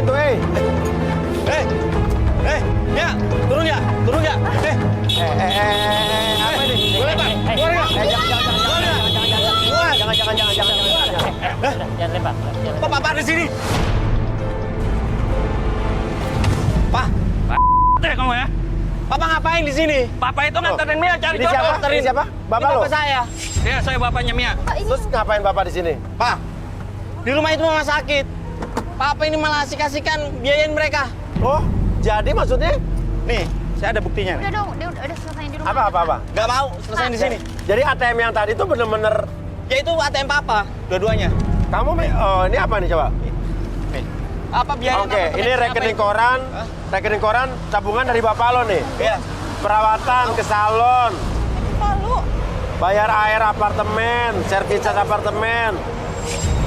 ngapain tuh, Ya, turun ya, apa ini? Boleh Pak, keluar nggak? Jangan lempar. Pak, Papa di sini. Pak, Deh kamu ya. Papa ngapain di sini? Papa itu nganterin Mia cari Ini siapa? jodoh. Ini siapa? Bapak Ini lo? Bapak saya. Ya, saya bapaknya Mia. Terus ngapain Bapak di sini? Pak, di rumah itu mama sakit. Papa ini malah asik-asikan biayain mereka. Oh, jadi maksudnya? Nih, saya ada buktinya nih. Udah dong, udah selesai di rumah. Apa? Nggak mau, selesaiin di sini. Jadi ATM yang tadi itu bener-bener... Ya itu ATM Papa, dua-duanya. Kamu, oh ini apa nih coba? Nih, apa biayain Oke, apartemen ini apa rekening itu? koran. Hah? Rekening koran tabungan dari Bapak lo nih. Iya. Perawatan ke salon. Palu, Bayar air apartemen, sertifikat apartemen.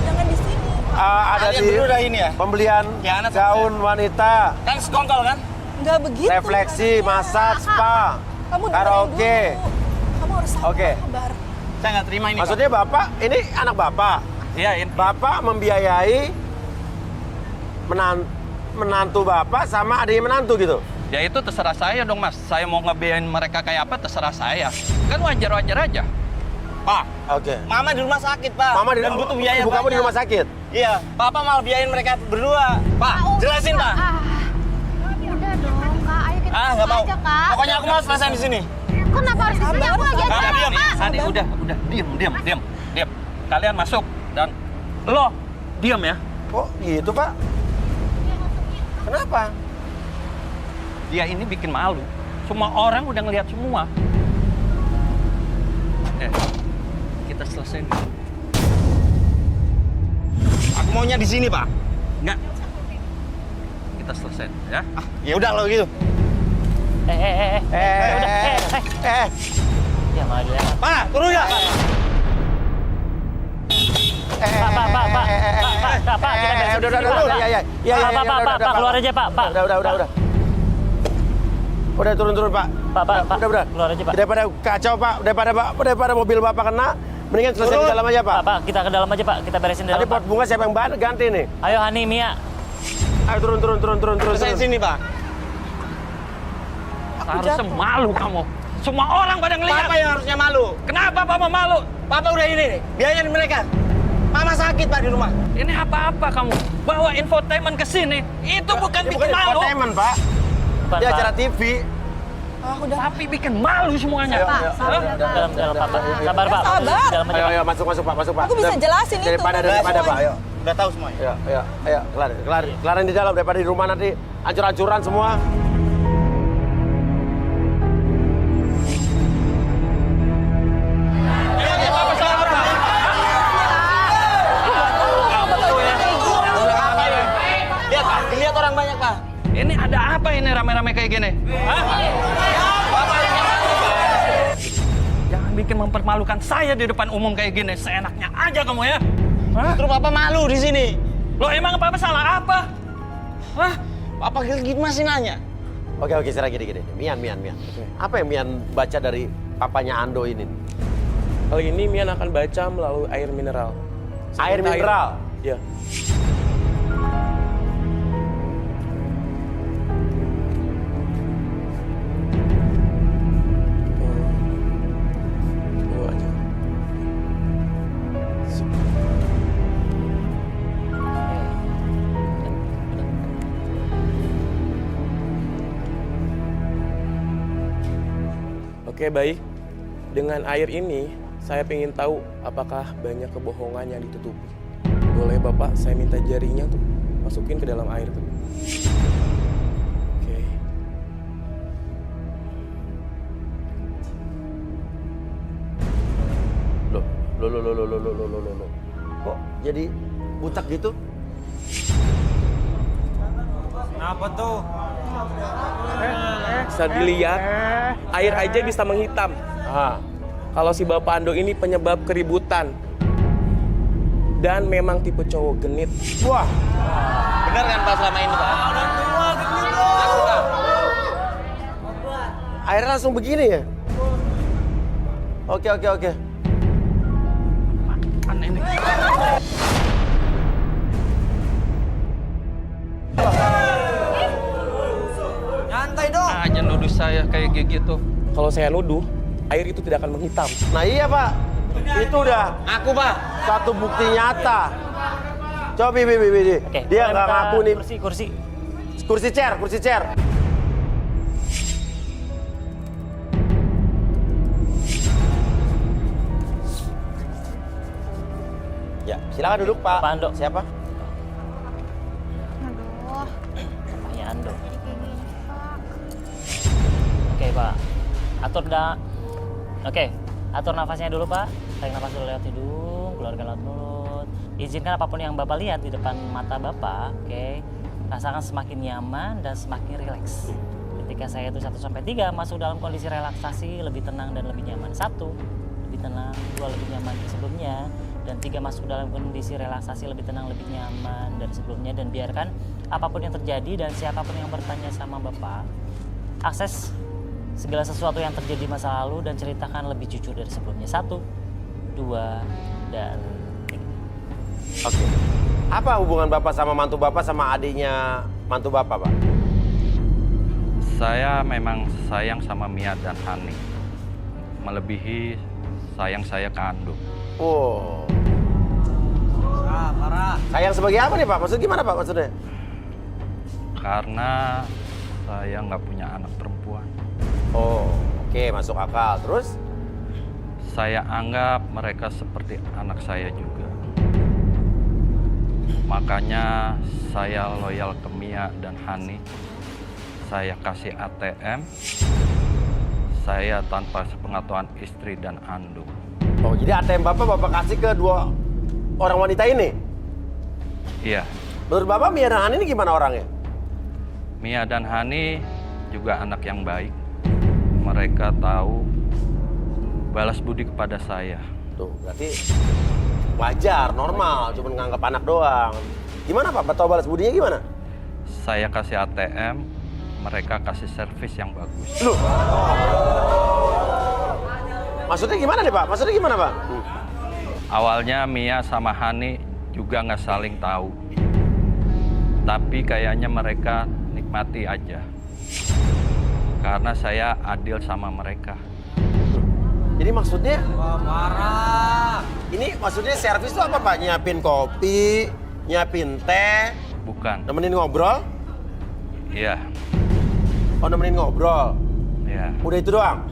jangan di sini. Ada Kalian di berdua udah ini ya? pembelian Khianat sama gaun wanita, Kan sekongkol kan? Nggak begitu. refleksi, massage, spa, Kamu dengerin karaoke. dulu. Kamu harus Oke. sabar. Saya nggak terima ini, Maksudnya Bapak, ini anak Bapak. Iyain. Bapak membiayai menantu Bapak sama adiknya menantu gitu. Ya itu terserah saya dong Mas. Saya mau ngebiayain mereka kayak apa terserah saya. Kan wajar-wajar aja. Pak. Oke. Mama di rumah sakit, Pak. Mama di Dan butuh biaya ibu kamu di banyak. rumah sakit. Iya, Papa malah biayain mereka berdua. Pak, jelasin, Pak. Udah dong, Kak. Ayo kita Nggak mau. aja, Kak. Pokoknya aku mau selesai di sini. Kenapa harus di sini? Aku lagi Kak, acara, diam. Kak. Adi udah, diam. Kalian masuk dan lo diam ya. Kok gitu Pak? Kenapa? Dia ini bikin malu. Semua orang udah ngelihat semua. Kita selesaiin. Aku maunya di sini, Pak. Enggak. Kita selesaiin ya. Ya udah kalau gitu. Ya malu ya. Pak, turun ya. Pak, kita beresin udah, sini, Pak. Pak, keluar aja, Pak. Udah. Udah turun Pak. Pak. Udah. Keluar aja, Pak. Daripada kacau Pak, daripada mobil Bapak kena, mendingan selesai di dalam aja Pak. Pak, kita ke dalam aja, Pak. Kita beresin di Tadi dalam, pot Pak. bunga siapa yang ganti nih? Ayo Hani, Mia. Ayo turun. Selesai sini, Pak. Harusnya malu kamu. Semua orang pada ngelihat. Papa yang harusnya malu. Kenapa Papa malu? Papa udah ini nih, biayain mereka. Mama sakit, Pak, di rumah. Ini apa-apa kamu? Bawa infotainment ke sini. Itu bukan Ini bikin malu. infotainment, Pak. Bukan, Di Pak. acara TV. Udah. Tapi bikin malu semuanya. Ayo, ayo. Hah? Dalam, Pak. Sabar, Pak. Sabar. Dalam aja, Pak. Ayo, masuk Pak. Aku bisa jelasin itu. Daripada Udah Pak. semuanya. Ayo. Udah tahu semuanya. Ayo, kelarin di dalam daripada di rumah nanti hancur-hancuran semua. Lihat orang banyak, Pak. Ini ada apa ini rame-rame kayak gini? Hah? Jangan bikin mempermalukan saya di depan umum kayak gini. Seenaknya aja kamu ya. Hah? Terus Papa malu di sini. Loh emang Papa salah apa? Hah? Papa gitu masih nanya. Oke, sekarang gini. Mian. Apa yang Mian baca dari papanya Ando ini? Kali ini Mian akan baca melalui air mineral. Air mineral? Ya. Bawa aja. Oke, baik. Dengan air ini, saya ingin tahu apakah banyak kebohongan yang ditutupi. Boleh Bapak, saya minta jarinya untuk masukin ke dalam air tuh. Oke. Loh. Kok jadi butak gitu? Kenapa tuh? Bisa dilihat, air aja bisa menghitam. Ah, Kalau si Bapak Ando ini penyebab keributan. Dan memang tipe cowok genit. wah, Benar kan, Pak, selama ini, Pak? airnya langsung begini ya? Oke. Aneh nih. aja nuduh saya kayak gitu. Kalau saya nuduh, air itu tidak akan menghitam. Nah iya Pak, itu udah Aku, Pak. satu bukti nyata. Coba Bi. Oke, Dia boleh nggak minta ngaku nih. Kursi. Kursi chair. Ya, silakan duduk Pak. Pak Ando. Siapa? Aduh, Papanya Ando. jadi kayak gini, Pak. Oke, Pak. Atur nafasnya dulu, Pak. Tarik nafas dulu lewat hidung, keluarkan lewat mulut. Izinkan apapun yang Bapak lihat di depan mata Bapak, oke. Rasakan semakin nyaman dan semakin rileks. Ketika saya itu 1-3 masuk dalam kondisi relaksasi, lebih tenang dan lebih nyaman. 1, lebih tenang. 2, lebih nyaman dari sebelumnya. Dan 3, masuk dalam kondisi relaksasi, lebih tenang, lebih nyaman dari sebelumnya. Dan biarkan apapun yang terjadi dan siapapun yang bertanya sama Bapak, akses segala sesuatu yang terjadi di masa lalu dan ceritakan lebih jujur dari sebelumnya. 1, 2, dan 3. Oke. Apa hubungan Bapak sama mantu Bapak sama adiknya mantu Bapak, Pak? Saya memang sayang sama Mia dan Hani. Melebihi sayang saya ke Ando. Oh. Sayang sebagai apa nih Pak? Maksud gimana Pak maksudnya? Karena saya nggak punya anak perempuan. Oh, oke, masuk akal. Terus? Saya anggap mereka seperti anak saya juga. Makanya saya loyal ke Mia dan Hani. Saya kasih ATM. Saya tanpa sepengetahuan istri dan Ando. Oh, jadi ATM Bapak kasih ke dua orang wanita ini? Iya, Menurut Bapak Mia dan Hani ini gimana orangnya? Mia dan Hani juga anak yang baik. Mereka tahu balas budi kepada saya. Tuh, berarti wajar, normal, cuma nganggap anak doang. Gimana Pak? Tahu balas budinya gimana? Saya kasih ATM, mereka kasih servis yang bagus. Loh. Maksudnya gimana nih Pak? Maksudnya gimana Pak? Awalnya Mia sama Hani juga nggak saling tahu. Tapi kayaknya mereka nikmati aja. Karena saya adil sama mereka. Jadi maksudnya? Wah, marah. Ini maksudnya servis itu apa Pak? Nyiapin kopi, nyiapin teh, Bukan, nemenin ngobrol? iya, Oh, nemenin ngobrol. iya, Udah itu doang?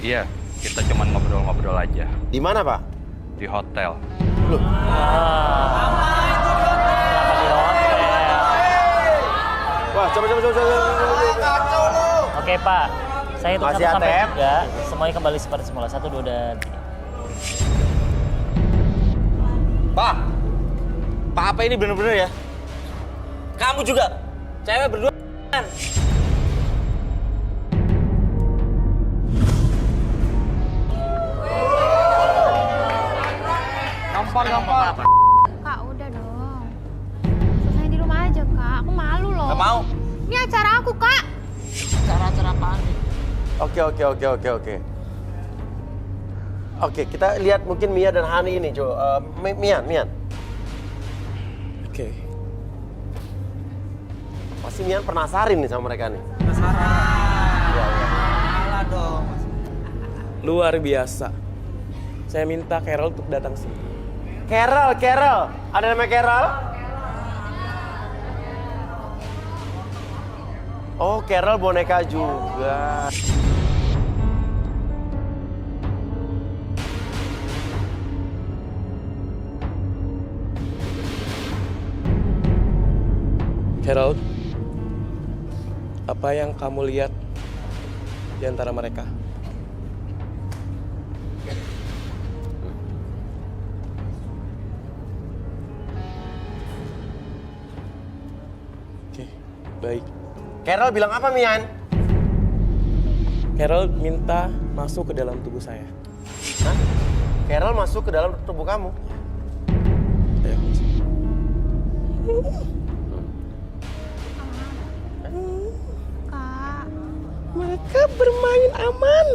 iya. Kita cuma ngobrol-ngobrol aja Di mana Pak? di hotel. Loh. Wah, coba. Oke, Pak. Saya hitung Masih 1-3, semuanya kembali seperti semula. 1, 2, dan 3. Pak. Pak apa ini bener-bener ya? Kamu juga. Cewek berdua. Gampang. Kak, udah dong. Selesai di rumah aja, Kak. Aku malu loh. Gak mau. Ini acara aku, Kak. Acara apaan nih? Oke. Oke, kita lihat mungkin Mia dan Hani ini, coba. Mian. Oke. Pasti Mian penasaran nih sama mereka nih. Luar biasa. Saya minta Carol untuk datang sini. Carol. Ada namanya Carol? Oh, Carol boneka juga. Carol, apa yang kamu lihat di antara mereka? Oke, baik. Carol bilang apa, Mian? Carol minta masuk ke dalam tubuh saya. Hah? Carol masuk ke dalam tubuh kamu? Ayo, masuk. Kak. Mereka bermain aman.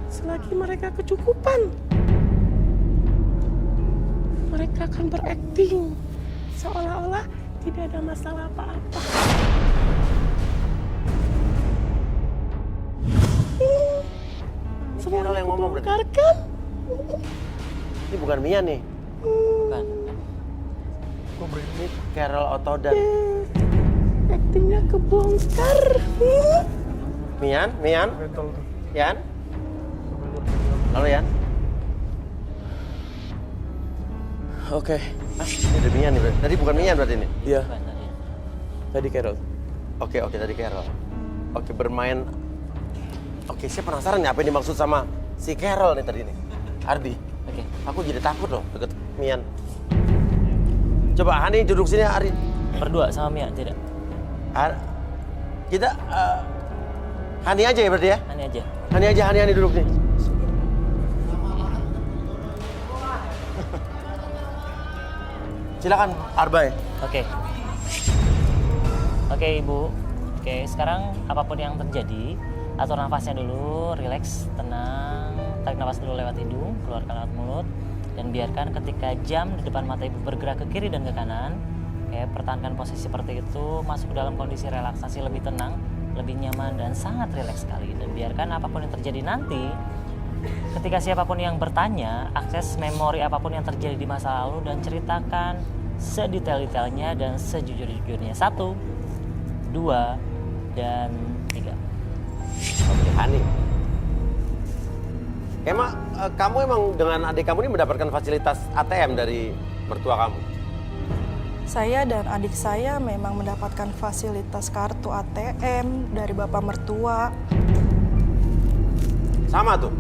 Selagi mereka kecukupan, mereka akan berakting seolah-olah tidak ada masalah apa-apa. Ini Carol yang ngomong berarti. Bongkarkan. Ini bukan Mia nih. Bukan. Ini Carol Otodan. Aktingnya kebongkar. Mian? Yan? Halo Yan? Oke, Ini ada Mian nih berarti. Tadi bukan Mian berarti ini? iya. Bukan tadi. Tadi Carol. Oke, tadi Carol. Oke, bermain. Oke, saya penasaran nih apa yang dimaksud sama si Carol nih tadi nih. Ardi, Oke. aku jadi takut loh deket Mian. Coba Hani duduk sini Ardi. Berdua sama Mia, tidak? Kita Hani aja ya berarti ya? Hani aja. Hani duduk nih. Silakan Arbay. Oke. Oke, Ibu. Oke, sekarang apapun yang terjadi, atur nafasnya dulu, rileks, tenang. Tarik nafas dulu lewat hidung, keluarkan lewat mulut. Dan biarkan ketika jam di depan mata Ibu bergerak ke kiri dan ke kanan. Oke, pertahankan posisi seperti itu, masuk ke dalam kondisi relaksasi lebih tenang, lebih nyaman, dan sangat rileks sekali. Dan biarkan apapun yang terjadi nanti, ketika siapapun yang bertanya, akses memori apapun yang terjadi di masa lalu dan ceritakan sedetail-detailnya dan sejujur-jujurnya. 1, 2, dan 3. Oke, Hani. Kamu emang dengan adik kamu ini mendapatkan fasilitas ATM dari mertua kamu? Saya dan adik saya memang mendapatkan fasilitas kartu ATM dari bapak mertua. Sama tuh?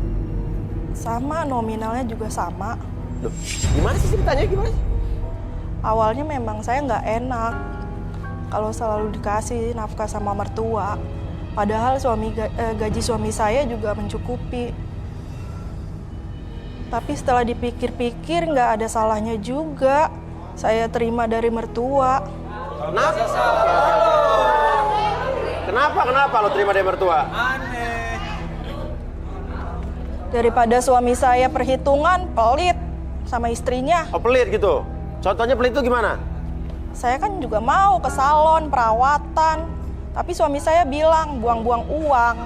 Sama, nominalnya juga sama. Loh, gimana sih ceritanya gimana sih? Awalnya memang saya nggak enak kalau selalu dikasih nafkah sama mertua. Padahal gaji suami saya juga mencukupi. Tapi setelah dipikir-pikir nggak ada salahnya juga saya terima dari mertua. Kenapa lo terima dari mertua? Daripada suami saya perhitungan, pelit sama istrinya. Oh, pelit gitu? Contohnya pelit itu gimana? Saya kan juga mau ke salon, perawatan. Tapi suami saya bilang buang-buang uang.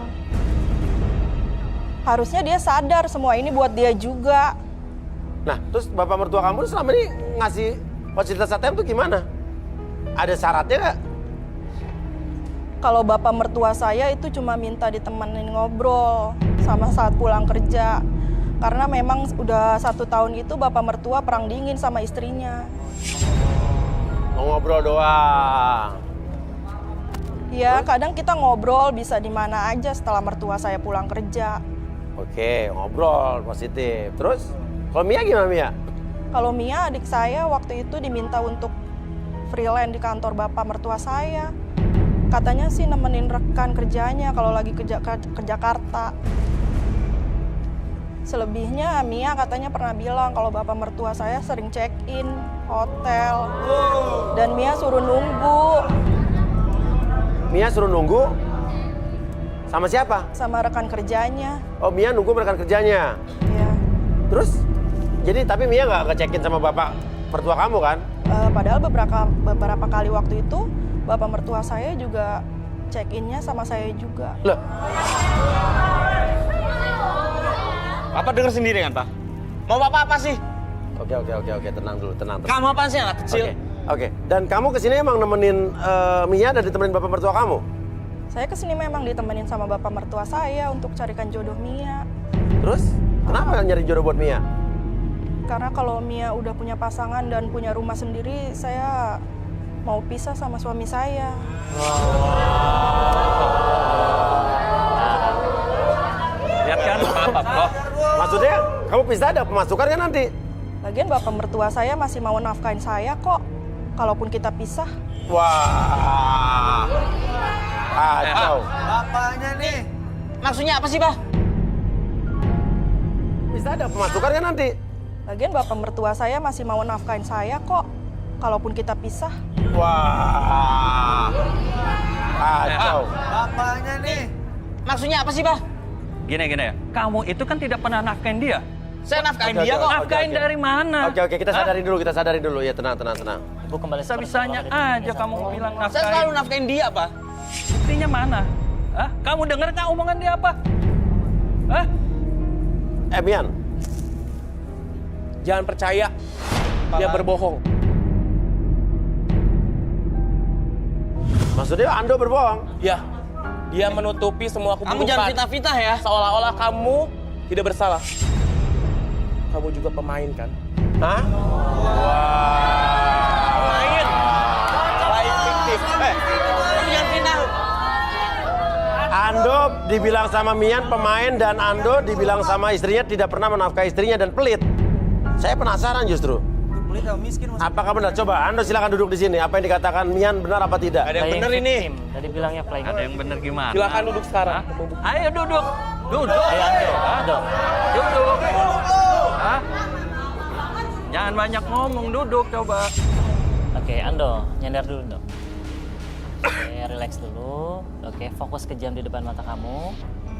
Harusnya dia sadar semua ini buat dia juga. Nah, terus bapak mertua kamu selama ini ngasih fasilitas ATM tuh gimana? Ada syaratnya nggak? Kalau bapak mertua saya itu cuma minta ditemenin ngobrol sama saat pulang kerja. Karena memang udah 1 tahun itu bapak mertua perang dingin sama istrinya. Mau ngobrol doang. Ya, kadang kita ngobrol bisa di mana aja setelah mertua saya pulang kerja. Oke, ngobrol positif. Terus, kalau Mia gimana Mia? Kalau Mia, adik saya waktu itu diminta untuk freelance di kantor bapak mertua saya. Katanya sih nemenin rekan kerjanya kalau lagi ke Jakarta. Selebihnya Mia katanya pernah bilang kalau bapak mertua saya sering check-in hotel. Dan Mia suruh nunggu. Mia suruh nunggu? Sama siapa? Sama rekan kerjanya. Oh, Mia nunggu rekan kerjanya. Ya. Terus? Jadi tapi Mia nggak ngecekin sama bapak mertua kamu kan? Padahal beberapa kali waktu itu bapak mertua saya juga check-innya sama saya juga. Loh, Papa denger sendiri kan, Pak? Mau Papa apa sih? oke, tenang dulu, tenang. Kamu apaan sih anak kecil? Oke. Dan kamu kesini emang nemenin Mia dan ditemenin bapak mertua kamu? Saya kesini memang ditemenin sama bapak mertua saya untuk carikan jodoh Mia. Terus, kenapa nyari jodoh buat Mia? Karena kalau Mia udah punya pasangan dan punya rumah sendiri, saya mau pisah sama suami saya. Lihat kan apa kok? Maksudnya, kamu pisah ada pemasukan kan nanti? Lagian bapak mertua saya masih mau nafkahin saya kok. Kalaupun kita pisah. Wah, kacau. Bapaknya nih. Maksudnya apa sih, Pak? Pisah ada pemasukan kan nanti? Lagian bapak mertua saya masih mau nafkahin saya kok. Kalaupun kita pisah. Wah, kacau. Bapaknya nih. Maksudnya apa sih, Pak? Gini ya, kamu itu kan tidak pernah nafkain dia. Saya nafkahin Oke, dia oke, kok. Nafkain dari mana? Oke, kita sadarin dulu, Ya, tenang. Bu kembali Bisa-bisanya aja kamu bilang Saya selalu nafkahin. nafkain dia, Pak. Buktinya mana? Hah? Kamu dengar nggak omongan dia apa? Hah? Mian, Jangan percaya. Dia berbohong. maksudnya Ando berbohong? Ya, dia menutupi semua keburukan. Kamu jangan fitnah-fitnah ya. Seolah-olah kamu tidak bersalah. Kamu juga pemain kan? Hah? Pemain. Lain fiktif. Kamu jangan fitnah. Ando dibilang sama Mian pemain dan Ando dibilang sama istrinya tidak pernah menafkahi istrinya dan pelit. Saya penasaran justru. Apakah benar? Coba Ando silakan duduk di sini. Apa yang dikatakan Mian benar apa tidak? Ada yang benar ini. Tadi bilangnya playing Ada yang bener gimana? Silakan duduk sekarang. Hah? Ayo duduk. Duduk. Ayo Ando, Ando. Duduk. Hah? Jangan banyak ngomong, duduk coba. Oke, Ando, nyender dulu, Ando. Oke, relax dulu. Oke, fokus ke jam di depan mata kamu.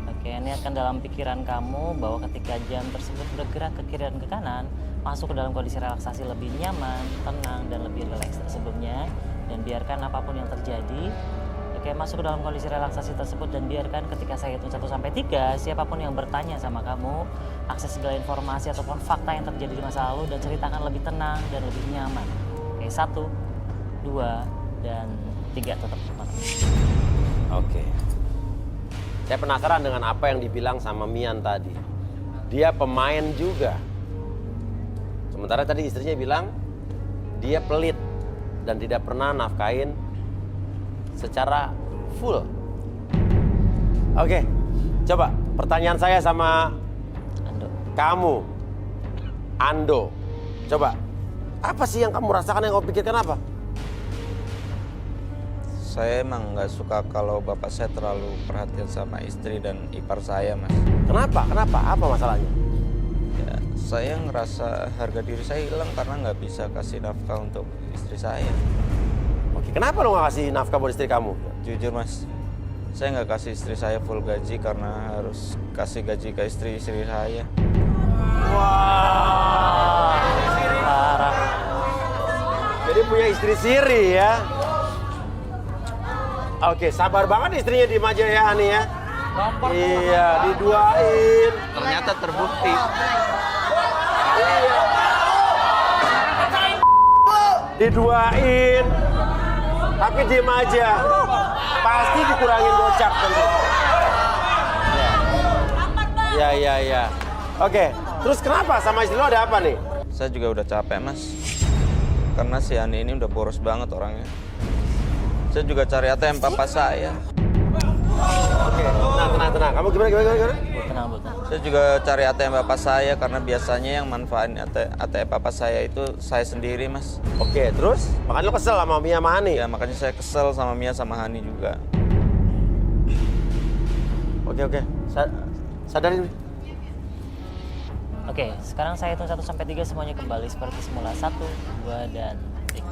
Oke, niatkan dalam pikiran kamu bahwa ketika jam tersebut bergerak ke kiri dan ke kanan, masuk ke dalam kondisi relaksasi lebih nyaman, tenang, dan lebih rileks dari sebelumnya. Dan biarkan apapun yang terjadi, oke, masuk ke dalam kondisi relaksasi tersebut dan biarkan ketika saya hitung 1-3, siapapun yang bertanya sama kamu, akses segala informasi ataupun fakta yang terjadi di masa lalu dan ceritakan lebih tenang dan lebih nyaman. Oke, 1, 2, dan 3 tetap mata. Oke. Saya penasaran dengan apa yang dibilang sama Mian tadi. Dia pemain juga. Sementara tadi istrinya bilang dia pelit dan tidak pernah nafkain secara full. Oke, coba pertanyaan saya sama Ando. kamu, Ando. Coba, apa sih yang kamu rasakan, yang kamu pikirkan apa? Saya emang nggak suka kalau bapak saya terlalu perhatian sama istri dan ipar saya, Mas. Kenapa? Kenapa? Apa masalahnya? Ya, saya ngerasa harga diri saya hilang karena nggak bisa kasih nafkah untuk istri saya. Oke, kenapa lo nggak kasih nafkah buat istri kamu? Jujur, Mas, saya nggak kasih istri saya full gaji karena harus kasih gaji ke istri-istri saya. Parah. Jadi punya istri siri ya? Oke, sabar banget istrinya di aja ya Ani ya. Iya, diduain. Ternyata terbukti. Diduain. Tapi diem aja. Pasti dikurangin gocap tentu. Ya. Oke, terus kenapa sama istri lo ada apa nih? Saya juga udah capek, Mas, karena si Ani ini udah boros banget orangnya. Saya juga cari ATM papa saya. Oke, tenang. Kamu gimana? Bu, tenang, Bu. Tenang. Saya juga cari ATM papa saya karena biasanya yang manfaatin ATM papa saya itu saya sendiri, Mas. Oke, terus? Makanya lo kesel sama Mia sama Hani? Ya makanya saya kesel sama Mia sama Hani juga. Oke. Sadarin. Oke, sekarang saya hitung 1-3 semuanya kembali seperti semula. 1, 2, dan 3.